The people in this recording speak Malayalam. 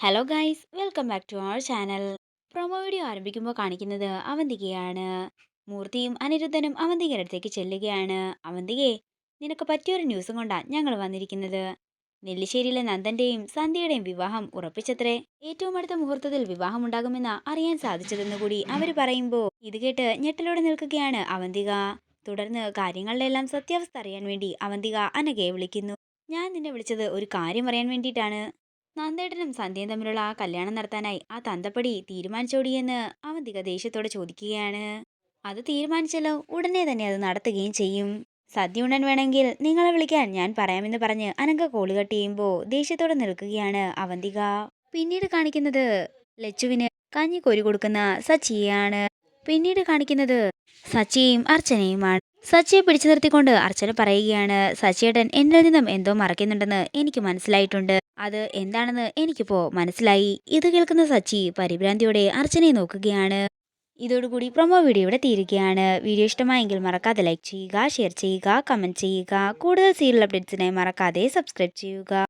Hello guys, welcome back to our channel. Promo video ആരംഭിക്കുമ്പോൾ കാണിക്കുന്നത് അവന്തികയാണ്. മൂർത്തിയും അനിരുദ്ധനും അവന്തികയുടെ അടുത്തേക്ക് ചെല്ലുകയാണ്. അവന്തികയെ, നിനക്ക് പറ്റിയൊരു ന്യൂസും കൊണ്ടാ ഞങ്ങൾ വന്നിരിക്കുന്നത്. നെല്ലിശ്ശേരിയിലെ നന്ദന്റെയും സന്ധ്യയുടെയും വിവാഹം ഉറപ്പിച്ചത്രേ. ഏറ്റവും അടുത്ത മുഹൂർത്തത്തിൽ വിവാഹം ഉണ്ടാകുമെന്ന് അറിയാൻ സാധിച്ചതെന്ന് കൂടി അവർ പറയുമ്പോൾ ഇത് കേട്ട് ഞെട്ടലോടെ നിൽക്കുകയാണ് അവന്തിക. തുടർന്ന് കാര്യങ്ങളുടെ എല്ലാം സത്യാവസ്ഥ അറിയാൻ വേണ്ടി അവന്തിക അനഘയെ വിളിക്കുന്നു. ഞാൻ നിന്നെ വിളിച്ചത് ഒരു കാര്യം അറിയാൻ വേണ്ടിയിട്ടാണ്. നന്ദേട്ടനും സന്ധ്യയും തമ്മിലുള്ള ആ കല്യാണം നടത്താനായി ആ തന്തപ്പടി തീരുമാനിച്ചോടിയെന്ന് അവന്തിക ദേഷ്യത്തോടെ ചോദിക്കുകയാണ്. അത് തീരുമാനിച്ചല്ലോ, ഉടനെ തന്നെ അത് നടത്തുകയും ചെയ്യും. സദ്യ ഉണ്ണാൻ വേണമെങ്കിൽ നിങ്ങളെ വിളിക്കാൻ ഞാൻ പറയാമെന്ന് പറഞ്ഞ് അനങ്ക കോള് കട്ട് ചെയ്യുമ്പോൾ ദേഷ്യത്തോടെ നിൽക്കുകയാണ് അവന്തിക. പിന്നീട് കാണിക്കുന്നത് ലച്ചുവിന് കഞ്ഞി കോരി കൊടുക്കുന്ന സച്ചിയെയാണ്. പിന്നീട് കാണിക്കുന്നത് സച്ചിയും അർച്ചനയുമാണ്. സച്ചിയെ പിടിച്ചു നിർത്തിക്കൊണ്ട് അർച്ചന പറയുകയാണ്, സച്ചിയേട്ടൻ എന്നിൽ നിന്നും എന്തോ മറക്കുന്നുണ്ടെന്ന് എനിക്ക് മനസ്സിലായിട്ടുണ്ട്. അത് എന്താണെന്ന് എനിക്കിപ്പോ മനസ്സിലായി. ഇത് കേൾക്കുന്ന സച്ചി പരിഭ്രാന്തിയോടെ അർച്ചനയെ നോക്കുകയാണ്. ഇതോടുകൂടി പ്രൊമോ വീഡിയോ ഇവിടെ തീരുകയാണ്. വീഡിയോ ഇഷ്ടമായെങ്കിൽ മറക്കാതെ ലൈക്ക് ചെയ്യുക, ഷെയർ ചെയ്യുക, കമന്റ് ചെയ്യുക. കൂടുതൽ സീരിയൽ അപ്ഡേറ്റ്സിനായി മറക്കാതെ സബ്സ്ക്രൈബ് ചെയ്യുക.